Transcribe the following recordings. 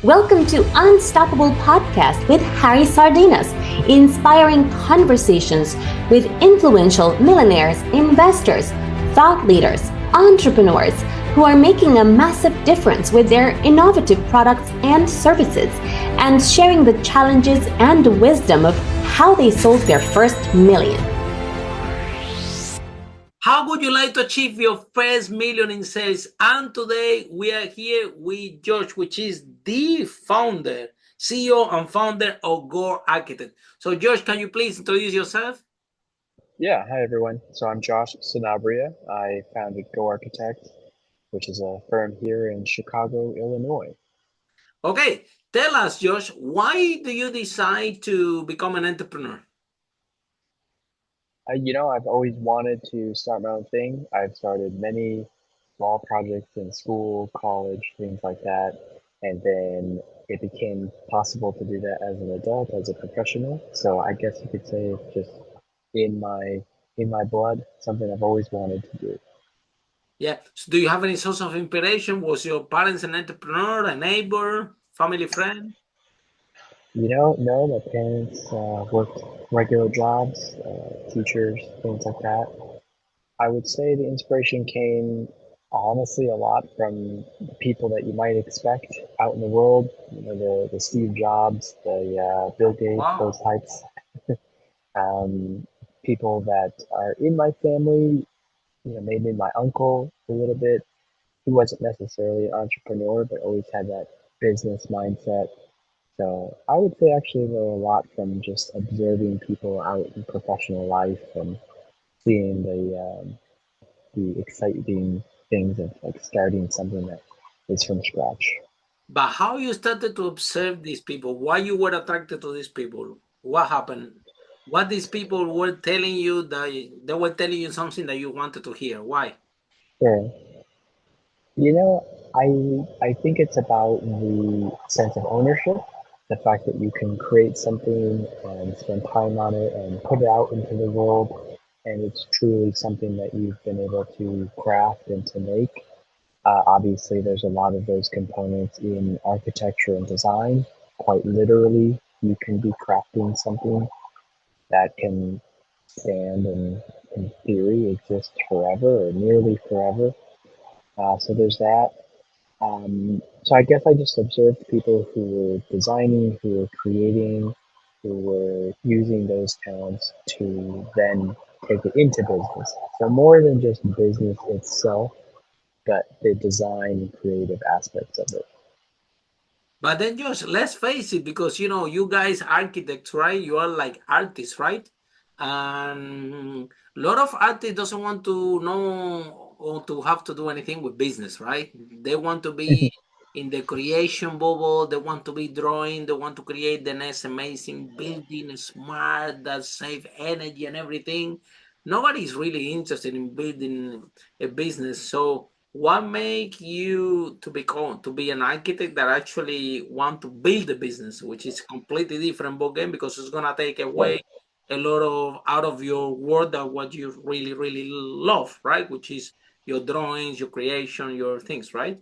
Welcome to Unstoppable Podcast with Harry Sardinas, inspiring conversations with influential millionaires, investors, thought leaders, entrepreneurs who are making a massive difference with their innovative products and services, and sharing the challenges and wisdom of how they sold their first million. How would you like to achieve your first million in sales? And today we are here with Josh, which is the founder, CEO and founder of GoArchitect. So Josh, can you please introduce yourself? Yeah, hi everyone. So I'm Josh Sinabria. I founded GoArchitect, which is a firm here in Chicago, Illinois. Okay, tell us, Josh, why do you decide to become an entrepreneur? I've always wanted to start my own thing. I've started many small projects in school, college, things like that. And then it became possible to do that as an adult, as a professional. So I guess you could say it's just in my blood, something I've always wanted to do. Yeah. So do you have any source of inspiration? Was your parents an entrepreneur, a neighbor, family friend? No, my parents worked regular jobs, teachers, things like that. I would say the inspiration came honestly a lot from the people that you might expect out in the world. The Steve Jobs, the Bill Gates, Wow. those types. People that are in my family, maybe my uncle a little bit. He wasn't necessarily an entrepreneur, but always had that business mindset. So I would say actually know a lot from just observing people out in professional life and seeing the exciting things of like starting something that is from scratch. But how you started to observe these people? Why you were attracted to these people? What happened? What these people were telling you that they were telling you something that you wanted to hear? Why? Sure. You know, I think it's about the sense of ownership, the fact that you can create something and spend time on it and put it out into the world, and it's truly something that you've been able to craft and to make. Obviously, there's a lot of those components in architecture and design. Quite literally, you can be crafting something that can stand and, in theory, exist forever or nearly forever. So there's that. So I guess I just observed people who were designing, who were creating, who were using those talents to then take it into business. So more than just business itself, but the design and creative aspects of it. But then just let's face it, because you guys architects, right? You are like artists, right? And a lot of artists doesn't want to know or to have to do anything with business, right? They want to be in the creation bubble. They want to be drawing. They want to create the next amazing building, smart, that save energy and everything. Nobody's really interested in building a business. So what make you to be an architect that actually want to build a business, which is completely different ballgame, because it's gonna take away a lot of out of your work that what you really really love, right? Which is your drawings, your creation, your things, right?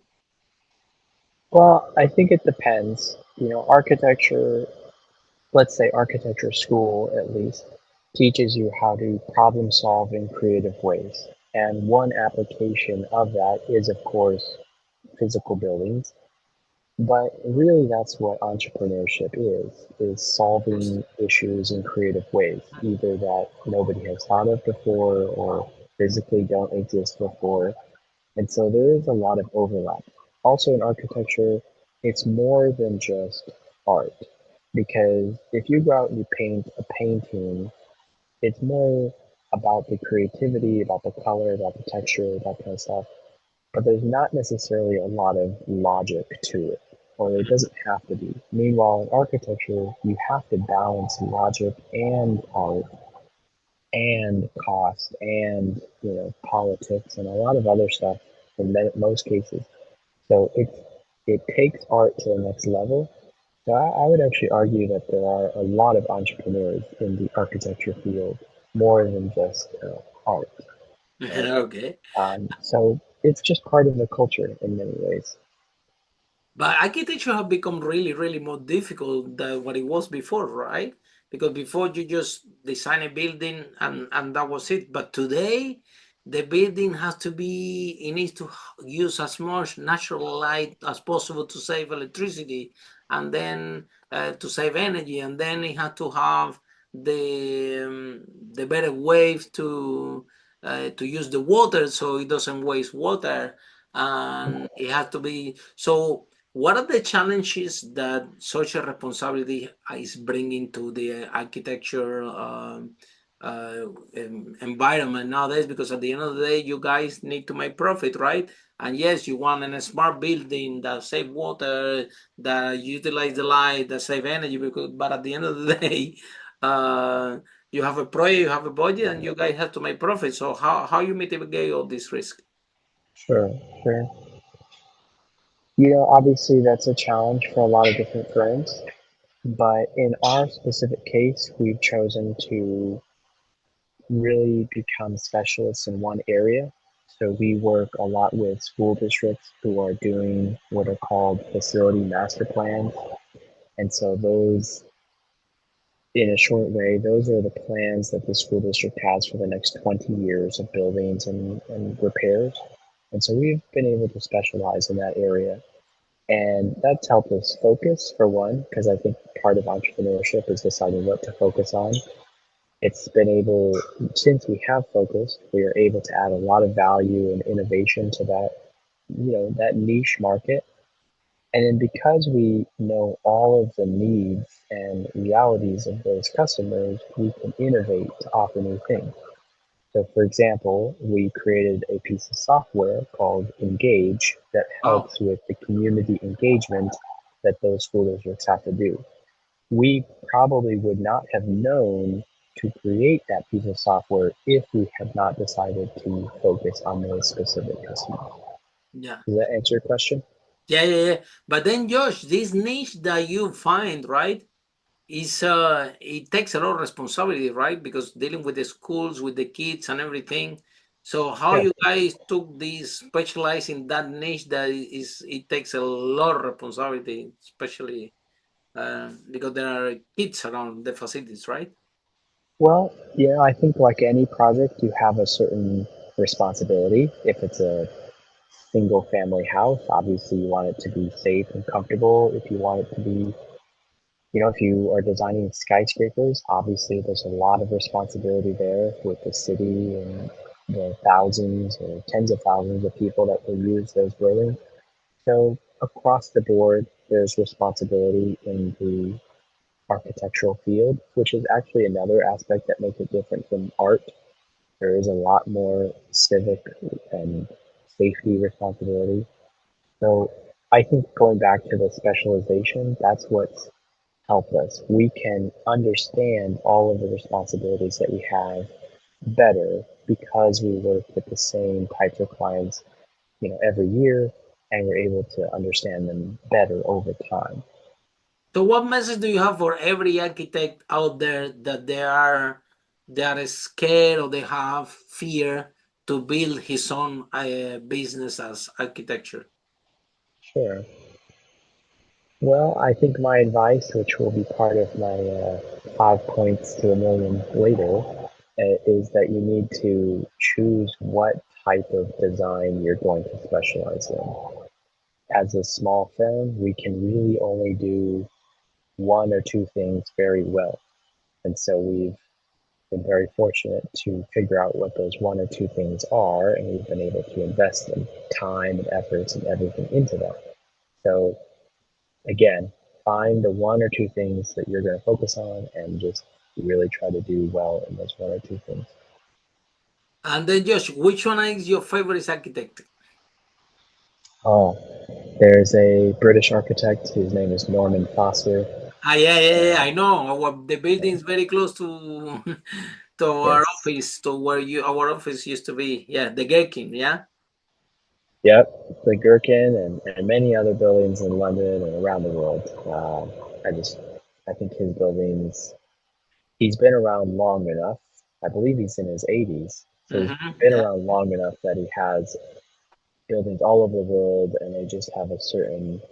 Well, I think it depends. Architecture, let's say architecture school at least, teaches you how to problem solve in creative ways. And one application of that is, of course, physical buildings. But really, that's what entrepreneurship is solving issues in creative ways, either that nobody has thought of before or physically don't exist before. And so there is a lot of overlap. Also in architecture, it's more than just art. Because if you go out and you paint a painting, it's more about the creativity, about the color, about the texture, that kind of stuff. But there's not necessarily a lot of logic to it, or it doesn't have to be. Meanwhile, in architecture, you have to balance logic and art and cost and politics and a lot of other stuff in most cases. So it takes art to the next level. So I would actually argue that there are a lot of entrepreneurs in the architecture field, more than just art. Right? Okay. So it's just part of the culture in many ways. But architecture have become really, really more difficult than what it was before, right? Because before you just design a building and that was it. But today, the building has to be, it needs to use as much natural light as possible to save electricity and then to save energy. And then it has to have the better ways to use the water so it doesn't waste water. And it has to be so what are the challenges that social responsibility is bringing to the architecture uh, environment nowadays? Because at the end of the day, you guys need to make profit, right? And yes, you want a smart building that save water, that utilize the light, that save energy. Because, but at the end of the day, uh, you have a project, you have a budget, and you guys have to make profit. So how you mitigate all this risk? Sure, sure. Obviously that's a challenge for a lot of different firms, but in our specific case, we've chosen to really become specialists in one area. So we work a lot with school districts who are doing what are called facility master plans. And so those, in a short way, those are the plans that the school district has for the next 20 years of buildings and repairs. And so we've been able to specialize in that area. And that's helped us focus, for one, because I think part of entrepreneurship is deciding what to focus on. It's been able, since we have focused, we are able to add a lot of value and innovation to that niche market. And then because we know all of the needs and realities of those customers, we can innovate to offer new things. So, for example, we created a piece of software called Engage that Oh, helps with the community engagement that those school districts have to do. We probably would not have known to create that piece of software if we had not decided to focus on those specific customers. yeah. Does that answer your question? Yeah, yeah, yeah. But then, Josh, this niche that you find, right, is it takes a lot of responsibility, right? Because dealing with the schools, with the kids and everything. So how Yeah. you guys took this specialize in that niche that is it takes a lot of responsibility, especially because there are kids around the facilities, right? Well, yeah, I think like any project, you have a certain responsibility. If it's a single family house, obviously you want it to be safe and comfortable. If you want it to be, if you are designing skyscrapers, obviously there's a lot of responsibility there with the city and the thousands or tens of thousands of people that will use those buildings. So across the board, there's responsibility in the architectural field, which is actually another aspect that makes it different from art. There is a lot more civic and safety responsibility. So I think going back to the specialization, that's what's helped us. We can understand all of the responsibilities that we have better because we work with the same types of clients, every year, and we're able to understand them better over time. So what message do you have for every architect out there that they are scared or they have fear to build his own business as architecture? Sure. Well, I think my advice, which will be part of my 5 points to a million later, is that you need to choose what type of design you're going to specialize in. As a small firm, we can really only do one or two things very well. And so we've been very fortunate to figure out what those one or two things are, and we've been able to invest in time and efforts and everything into that. So again, find the one or two things that you're going to focus on and just really try to do well in those one or two things. And then Josh, which one is your favorite architect? Oh, there's a British architect. His name is Norman Foster. Ah, yeah, yeah, yeah, And I know. The building is very close to to our yes, office, to where our office used to be. Yeah, the Gherkin, yeah. yep, the Gherkin and many other buildings in London and around the world. I think his buildings, he's been around long enough. I believe he's in his 80s. So he's been Yeah. around long enough that he has buildings all over the world and they just have a certain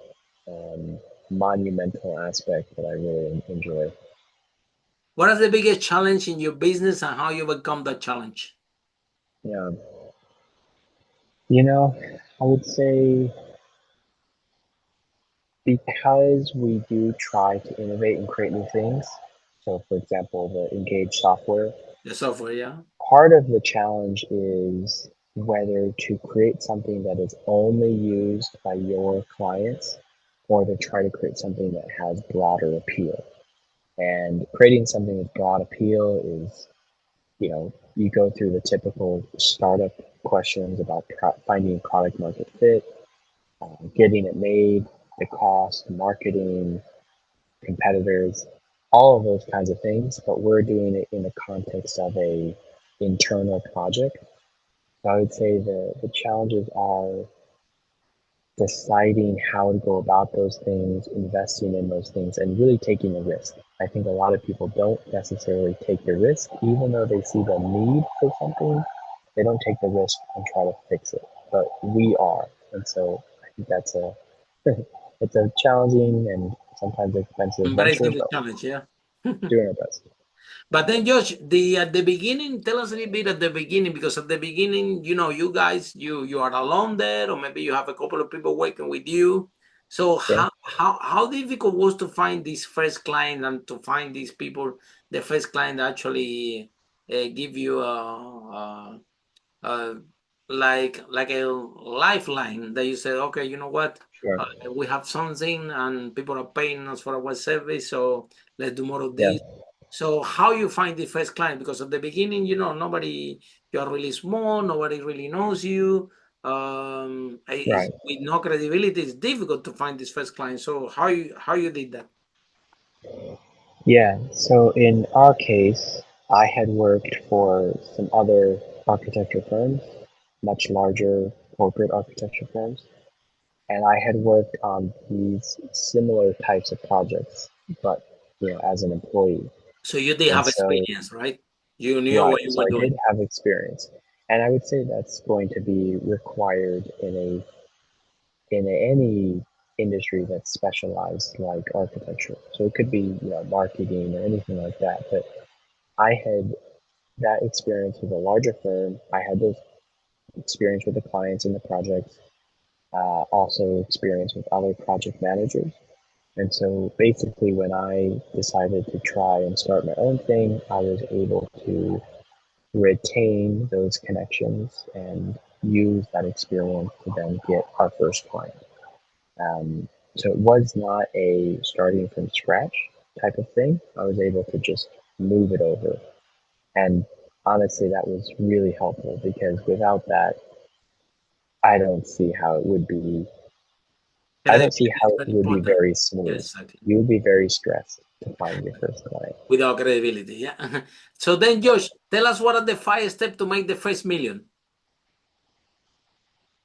monumental aspect that I really enjoy. What is the biggest challenge in your business and how you overcome that challenge? Yeah, I would say because we do try to innovate and create new things. So, for example, the Engage software, The software, yeah. part of the challenge is whether to create something that is only used by your clients or to try to create something that has broader appeal. And creating something with broad appeal is, you go through the typical startup questions about finding product market fit, getting it made, the cost, marketing, competitors, all of those kinds of things. But we're doing it in the context of a internal project. So I would say the challenges are deciding how to go about those things, investing in those things, and really taking the risk. I think a lot of people don't necessarily take the risk, even though they see the need for something, they don't take the risk and try to fix it. But we are. And so I think that's a it's a challenging and sometimes expensive venture, Embracing the but challenge, yeah. doing our best. But then, Josh, at the beginning, tell us a little bit at the beginning, because at the beginning, you guys, you are alone there, or maybe you have a couple of people working with you. So Yeah. how difficult was to find this first client and to find these people, the first client that actually give you uh, like a lifeline that you say, okay, you know what, Sure. we have something and people are paying us for our service, so let's do more of Yeah. this. So how you find the first client? Because at the beginning, nobody, you are really small, nobody really knows you. Right. With no credibility, it's difficult to find this first client. So how you did that? Yeah. So in our case, I had worked for some other architecture firms, much larger corporate architecture firms, and I had worked on these similar types of projects, but as an employee. So you did And have so, experience, right? You knew right. what you So were I doing. did have experience, and I would say that's going to be required in any industry that's specialized like architecture. So it could be marketing or anything like that. But I had that experience with a larger firm. I had those experience with the clients in the projects, also experience with other project managers. And so basically, when I decided to try and start my own thing, I was able to retain those connections and use that experience to then get our first client. So it was not a starting from scratch type of thing. I was able to just move it over. And honestly, that was really helpful because without that, I don't see how it would be. I don't see Credibility how is it very would be important. very Yes, smooth. exactly. You would be very stressed to find your first client. Without credibility, yeah. So then, Josh, tell us what are the 5 steps to make the first million.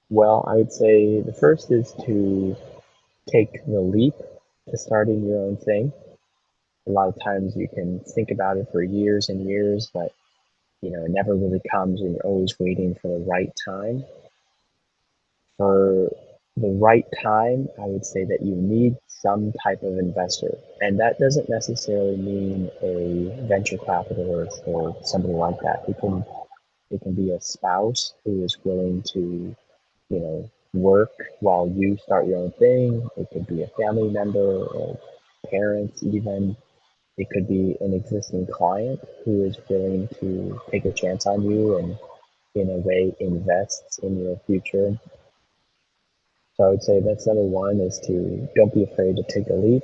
Well, I would say the first is to take the leap to starting your own thing. A lot of times you can think about it for years and years, but it never really comes and you're always waiting for the right time. For the right time, I would say that you need some type of investor. And that doesn't necessarily mean a venture capitalist or somebody like that. It can be a spouse who is willing to, work while you start your own thing. It could be a family member or parents even. It could be an existing client who is willing to take a chance on you and in a way invests in your future. So I would say that's number one is to don't be afraid to take a leap.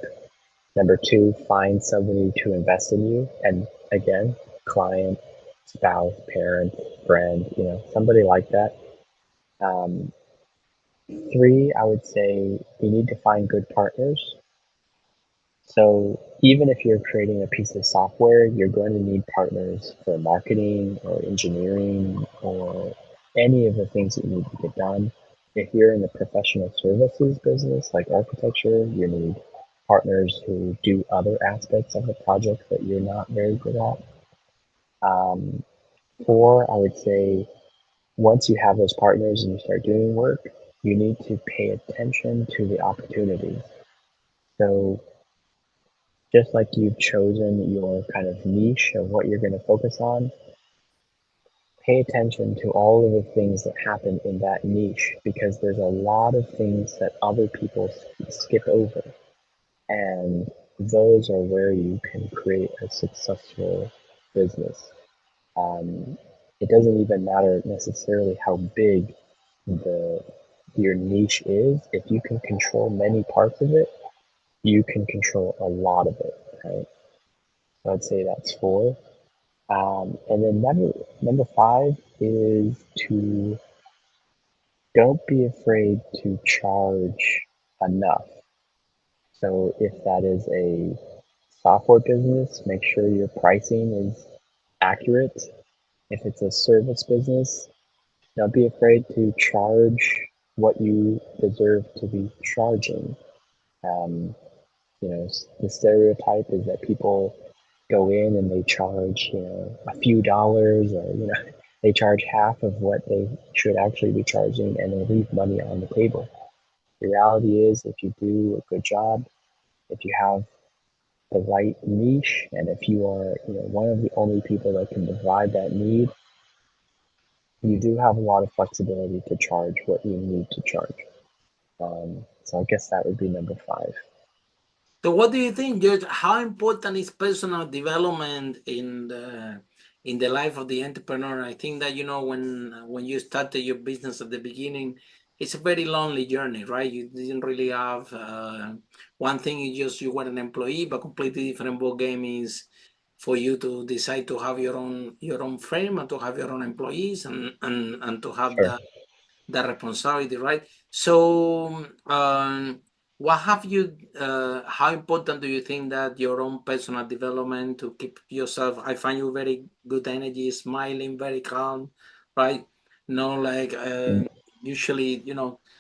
Number two, find somebody to invest in you. And again, client, spouse, parent, friend, somebody like that. Um, three, I would say you need to find good partners. So even if you're creating a piece of software, you're going to need partners for marketing or engineering or any of the things that you need to get done. If you're in the professional services business like architecture, you need partners who do other aspects of the project that you're not very good at. Um, four, I would say once you have those partners and you start doing work, you need to pay attention to the opportunities. So just like you've chosen your kind of niche of what you're going to focus on, pay attention to all of the things that happen in that niche, because there's a lot of things that other people skip over. And those are where you can create a successful business. Um, it doesn't even matter necessarily how big the your niche is. If you can control many parts of it, you can control a lot of it, right? So I'd say that's four. And then number five is to don't be afraid to charge enough. So if that is a software business, make sure your pricing is accurate. If it's a service business, don't be afraid to charge what you deserve to be charging. Um, the stereotype is that people go in and they charge, a few dollars, or, they charge half of what they should actually be charging, and they leave money on the table. The reality is, if you do a good job, if you have the right niche, and if you are, one of the only people that can provide that need, you do have a lot of flexibility to charge what you need to charge. So I guess that would be number five. So what do you think, George? How important is personal development in the life of the entrepreneur? I think that when you started your business at the beginning, it's a very lonely journey, right? You didn't really have one thing is just you were an employee, but completely different ball game is for you to decide to have your own firm and to have your own employees and to have Sure. that responsibility, right? So, what have you? How important do you think that your own personal development to keep yourself? I find you very good energy, smiling, very calm, right? No, like Mm, usually,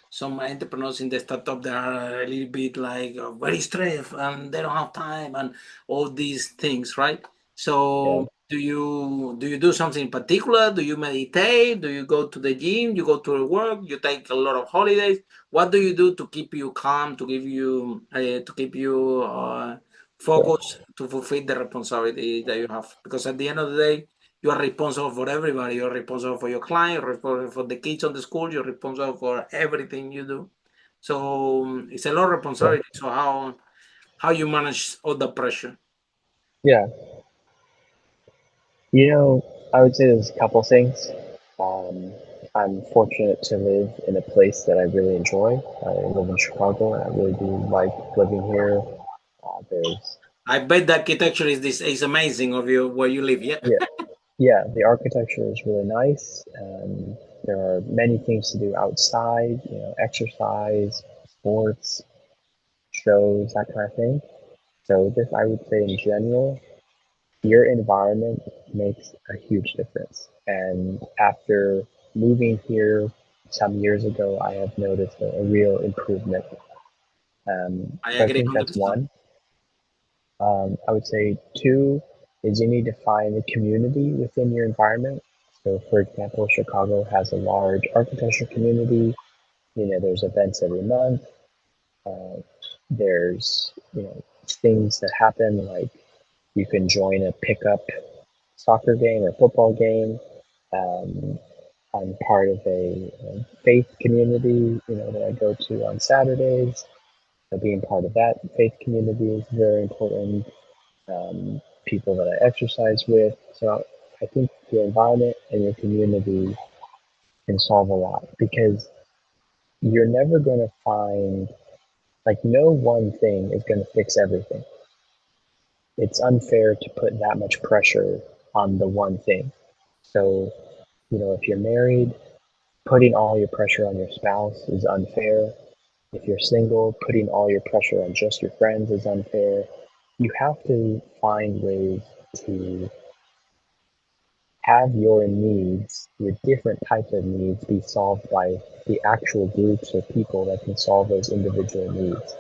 some entrepreneurs in the startup they are a little bit like very stressed and they don't have time and all these things, right? yeah. So do you do something in particular? Do you meditate? Do you go to the gym? You go to work? You take a lot of holidays? What do you do to keep you calm? To keep you Sure. focused to fulfill the responsibility that you have? Because at the end of the day, you are responsible for everybody. You're responsible for your client. You're responsible for the kids on the school. You're responsible for everything you do. So it's a lot of Yeah. responsibility. So how you manage all the pressure? Yeah. I would say there's a couple things. Um, I'm fortunate to live in a place that I really enjoy. I live in Chicago, and I really do like living here. There's I bet the architecture is amazing of you where you live. Yeah. Yeah, yeah, the architecture is really nice. There are many things to do outside, exercise, sports, shows, that kind of thing. So this, I would say in general, your environment makes a huge difference. And after moving here some years ago, I have noticed a real improvement. I So I agree think that's 100%. one. I would say two is you need to find a community within your environment. So, for example, Chicago has a large architecture community. There's events every month. Uh, there's things that happen, like you can join a pickup soccer game or football game. Um, I'm part of a faith community, that I go to on Saturdays. So being part of that faith community is very important. People that I exercise with. So I think your environment and your community can solve a lot, because you're never going to find, like, no one thing is going to fix everything. It's unfair to put that much pressure on the one thing. So, if you're married, putting all your pressure on your spouse is unfair. If you're single, putting all your pressure on just your friends is unfair. You have to find ways to have your needs, your different types of needs, be solved by the actual groups or people that can solve those individual needs.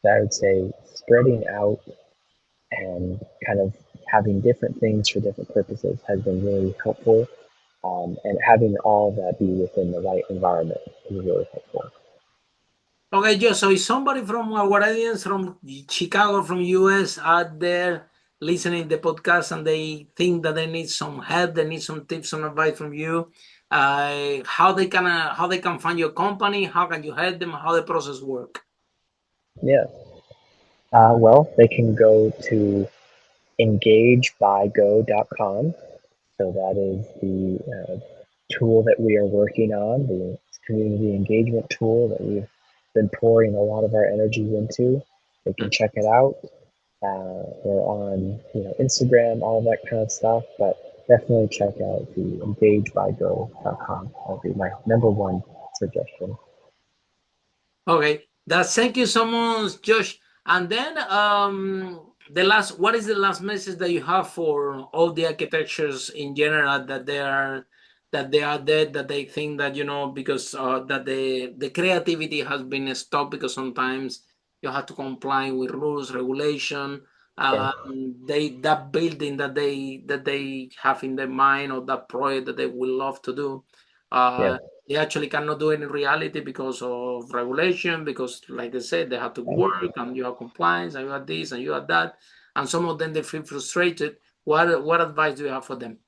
So I would say spreading out and kind of having different things for different purposes has been really helpful. And having all of that be within the right environment is really helpful. Okay, Joe. So is somebody from our audience from Chicago, from US out there listening the podcast and they think that they need some help, they need some tips, some advice from you, how they can find your company, how can you help them, how the process work? Yeah. Well, they can go to engagebygo.com. So that is the tool that we are working on, the community engagement tool that we've been pouring a lot of our energies into. They can check it out. We're on Instagram, all that kind of stuff, but definitely check out the engagebygo.com. That'll be my number one suggestion. Okay, thank you so much, Josh. And then what is the last message that you have for all the architectures in general that they are dead, that they think that because that the creativity has been stopped because sometimes you have to comply with rules, regulation. Yeah, That building that they have in their mind, or that project that they would love to do. yeah, They actually cannot do it in reality because of regulation, because, like I said, they have to work, and you have compliance, and you have this, and you have that, and some of them they feel frustrated. What advice do you have for them?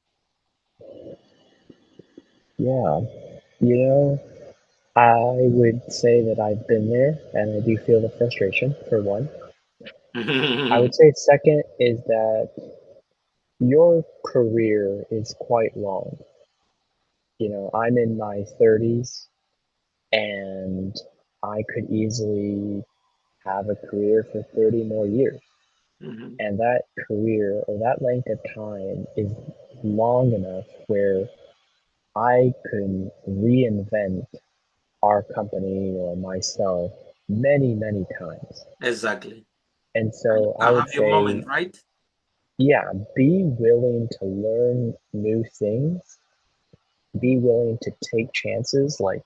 yeah. You know, I would say that I've been there and I do feel the frustration, for one. I would say, second, is that your career is quite long. I'm in my 30s and I could easily have a career for 30 more years. Mhm. And that career or that length of time is long enough where I can reinvent our company or myself many, many times. Exactly. And And you so I can would have your say, moment, right? yeah, be willing to learn new things, be willing to take chances. Like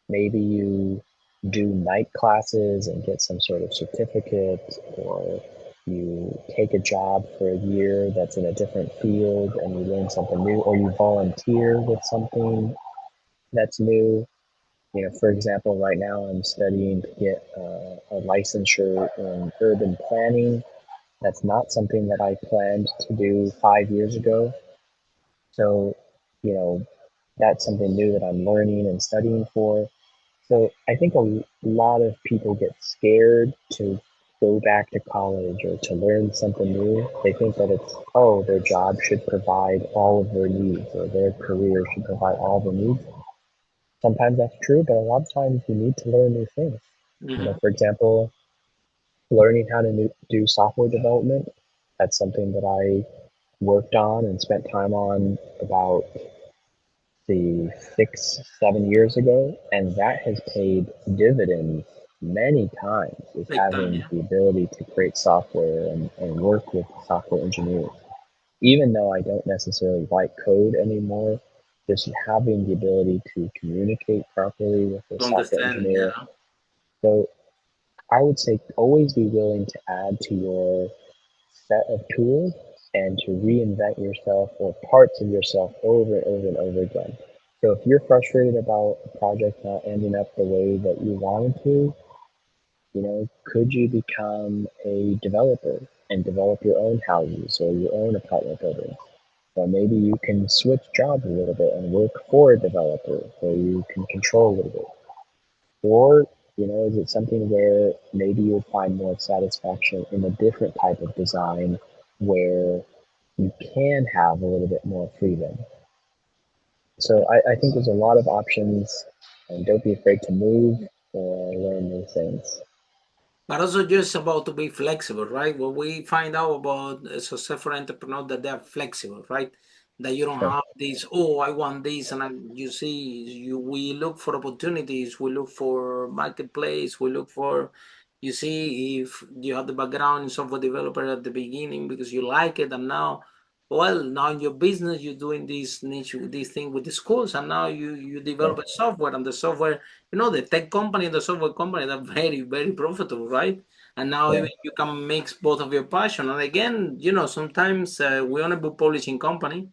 maybe you do night classes and get some sort of certificate, or you take a job for a year that's in a different field and you learn something new, or you volunteer with something that's new. For example, right now I'm studying to get a licensure in urban planning. That's not something that I planned to do 5 years ago. So, you know, that's something new that I'm learning and studying for. So I think a lot of people get scared to go back to college or to learn something new. They think that their job should provide all of their needs or their career should provide all the needs. Sometimes that's true, but a lot of times you need to learn new things. Hmm. For example, learning how to do software development. That's something that I worked on and spent time on about the 6, 7 years ago, and that has paid dividends many times, is Big time, having yeah. the ability to create software and work with software engineers. Even though I don't necessarily write code anymore, just having the ability to communicate properly with a To software understand, engineer. So I would say always be willing to add to your set of tools and to reinvent yourself or parts of yourself over and over and over again. So if you're frustrated about a project not ending up the way that you wanted to, could you become a developer and develop your own houses or your own apartment buildings? Or maybe you can switch jobs a little bit and work for a developer where you can control a little bit. Or, is it something where maybe you'll find more satisfaction in a different type of design where you can have a little bit more freedom? So I think there's a lot of options, and don't be afraid to move or learn new things. but also just about to be flexible, right? What we find out about a successful entrepreneur, that they are flexible, right? That you don't Sure. have this, oh, I want this, and you see, we look for opportunities, we look for marketplace, we look for, you see, if you have the background in software developer at the beginning because you like it, and now in your business you're doing this niche, this thing with the schools, and now you Yeah. develop a software, and the software, the tech company and the software company, they're very, very profitable, right? And now Yeah. even you can mix both of your passion. And again, sometimes we're on a book publishing company.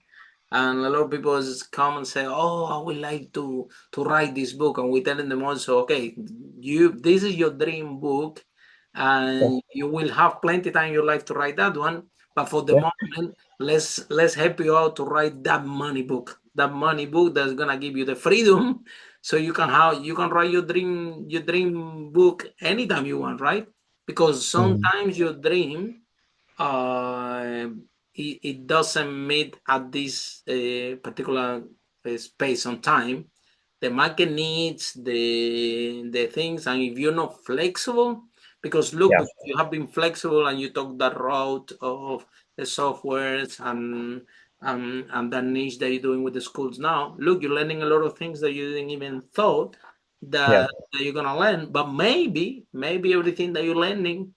And a lot of people just come and say, "Oh, I would like to write this book," and we telling them also, "Okay, this is your dream book, Yeah. and you will have plenty time in your life to write that one. But for the Yeah. moment, let's help you out to write that money book that's gonna give you the freedom, so you can write your dream book anytime you want, right? Because Mhm. sometimes your dream uh, it doesn't meet at this particular space on time. The market needs the things, and if you're not flexible, because look, Yeah. because you have been flexible and you took that route of the softwares and that niche that you're doing with the schools now. Look, you're learning a lot of things that you didn't even thought Yeah. that you're gonna learn, but maybe everything that you're learning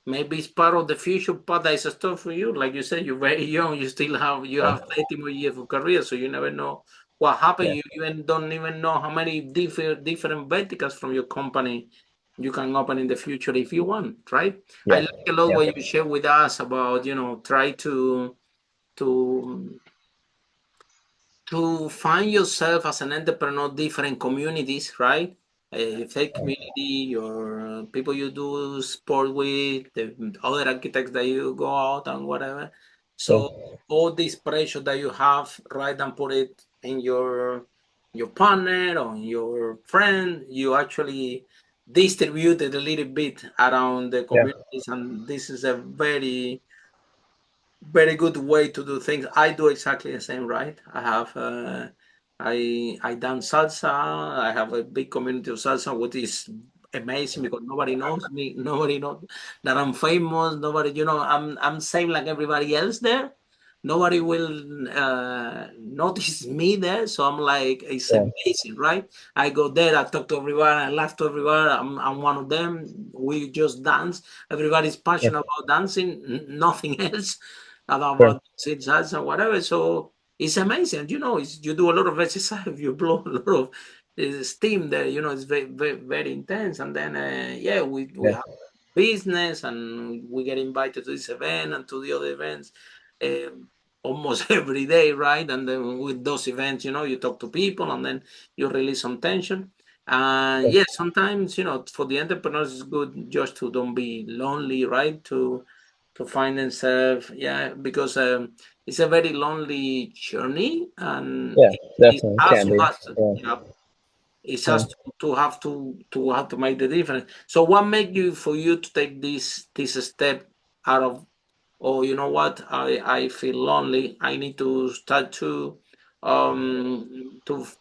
maybe it's part of the future paradise stuff for you. Like you said, you're very young. You Yeah. have 30 more years of career, so you never know what happened. Yeah. You even don't even know how many different verticals from your company you can open in the future if you want, right? I Yeah. like a lot Yeah. what you share with us about, try to find yourself as an entrepreneur, different communities, right? Faith community, your people you do sport with, the other architects that you go out and whatever. Yeah. So all this pressure that you have, right, and put it in your partner or your friend, you actually distribute it a little bit around the Yeah. communities, and this is a very good way to do things. I do exactly the same, right? I dance salsa. I have a big community of salsa, which is amazing because nobody knows me. Nobody knows that I'm famous. Nobody, I'm same like everybody else there. Nobody will notice me there, so I'm like, it's Yeah. amazing, right? I go there, I talk to everyone, I laugh to everyone. I'm one of them. We just dance. Everybody's Yeah. passionate about dancing, nothing else Sure. about salsa and whatever. So it's amazing. You do a lot of exercise, you blow a lot of steam there. It's very intense. And then, yeah, we Yeah. have business and we get invited to this event and to the other events um, almost every day, right? And then with those events, you talk to people and then you release some tension. And Yeah. yeah, sometimes, for the entrepreneurs, it's good just to don't be lonely, right? To find themselves, yeah, because it's a very lonely journey, and Yeah. it's Definitely us can who be. has to, Yeah. yeah, it's Yeah. us to have to make the difference. So, what made you for you to take this step out of, oh, you know what, I feel lonely. I need to start to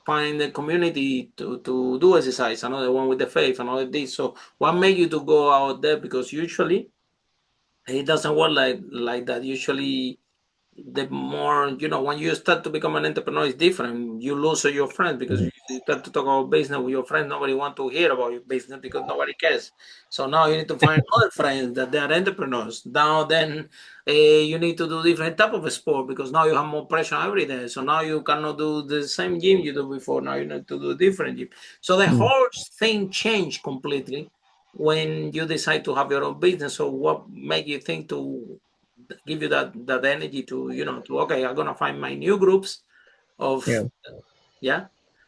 find a community to do exercise. Another one with the faith, another this. So, what made you to go out there? Because usually it doesn't work like that. Usually, the more when you start to become an entrepreneur, it's different. You lose all your friends because Mhm. you start to talk about business with your friends. Nobody want to hear about your business because nobody cares. So now you need to find other friends that they are entrepreneurs. Now then, you need to do different type of sport because now you have more pressure every day. So now you cannot do the same gym you do before. Now you need to do different gym. So the Mm. whole thing changed completely when you decide to have your own business. So what made you think to give you that energy to to, okay, I'm gonna find my new groups of, Yeah. yeah,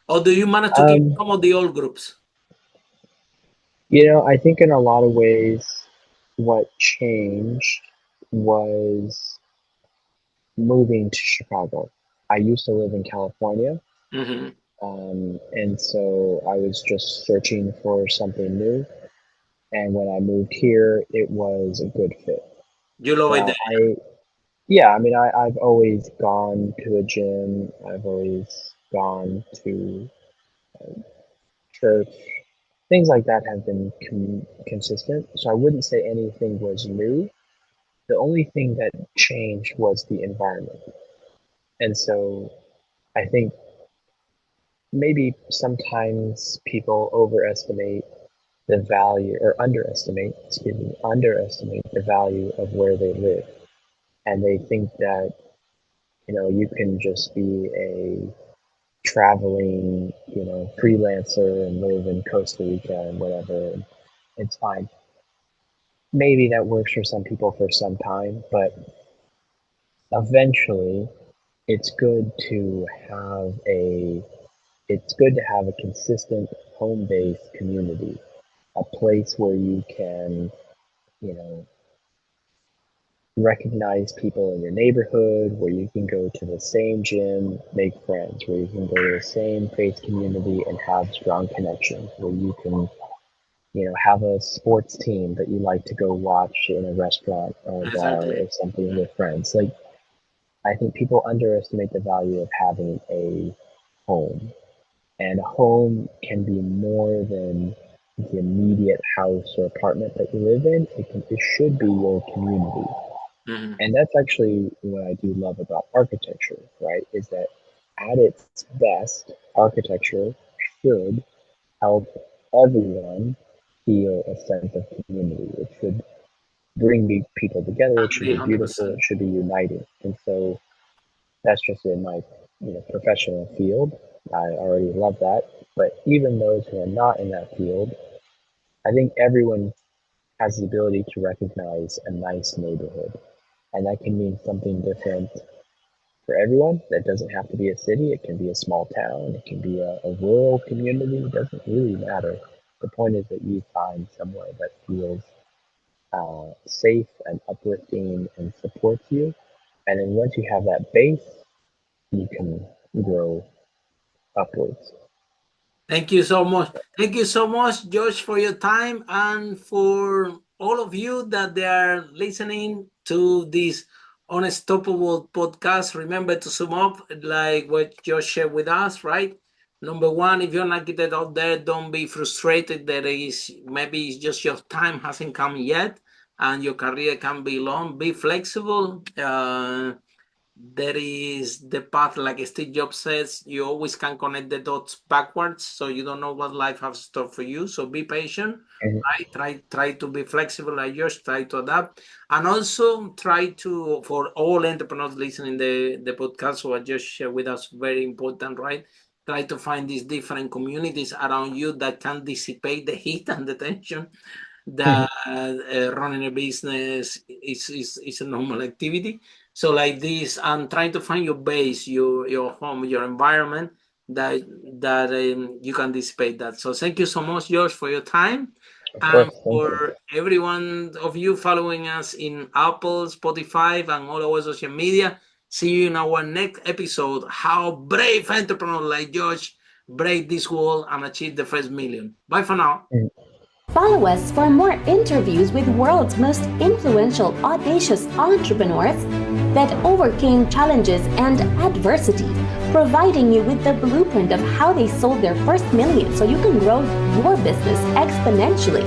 or do you manage to keep Um, some of the old groups? I think in a lot of ways, what changed was moving to Chicago. I used to live in California, Hmm. and so I was just searching for something new. And when I moved here, it was a good fit. You love it Now, there. yeah, I mean, I've always gone to a gym, I've always gone to church, things like that have been consistent. So I wouldn't say anything was new. The only thing that changed was the environment. And so I think maybe sometimes people overestimate the value or underestimate the value of where they live. And they think that, you can just be a traveling, freelancer and live in Costa Rica and whatever. It's fine. Maybe that works for some people for some time, but eventually, it's good to have a consistent home-based community, a place where you can, you know, recognize people in your neighborhood, where you can go to the same gym, make friends, where you can go to the same faith community and have strong connections, where you can, have a sports team that you like to go watch in a restaurant or a bar Exactly. or something with friends. Like, I think people underestimate the value of having a home. And a home can be more than the immediate house or apartment that you live in. It should be your community. Mhm. And that's actually what I do love about architecture, right? Is that at its best, architecture should help everyone feel a sense of community. It should bring people together. It should Agree be beautiful. 100%. It should be uniting. And so that's just in my professional field. I already love that. But even those who are not in that field, I think everyone has the ability to recognize a nice neighborhood. And that can mean something different for everyone. That doesn't have to be a city. It can be a small town. It can be a rural community. It doesn't really matter. The point is that you find somewhere that feels safe and uplifting and supports you. And then once you have that base, you can grow upwards. Thank you so much. Thank you so much, Josh, for your time and for all of you that they are listening to this unstoppable podcast. Remember to sum up like what Josh shared with us, right? Number one, if you're an architect out there, don't be frustrated that maybe it's just your time hasn't come yet and your career can be long. Be flexible. There is the path, like Steve Jobs says, you always can connect the dots backwards, so you don't know what life has in store for you. So be patient, Mhm. right? Try to be flexible, like yours. Try to adapt, and also try to, for all entrepreneurs listening the podcast, what just shared with us, very important, right? Try to find these different communities around you that can dissipate the heat and the tension that running a business is a normal activity. So like this, I'm trying to find your base, your home, your environment that you can dissipate that. So thank you so much, George, for your time, Of and course, thank you. for everyone of you following us in Apple, Spotify, and all our social media. See you in our next episode. How brave entrepreneurs like George break this wall and achieve the first million. Bye for now. Mhm. Follow us for more interviews with world's most influential, audacious entrepreneurs that overcame challenges and adversity, providing you with the blueprint of how they sold their first million so you can grow your business exponentially.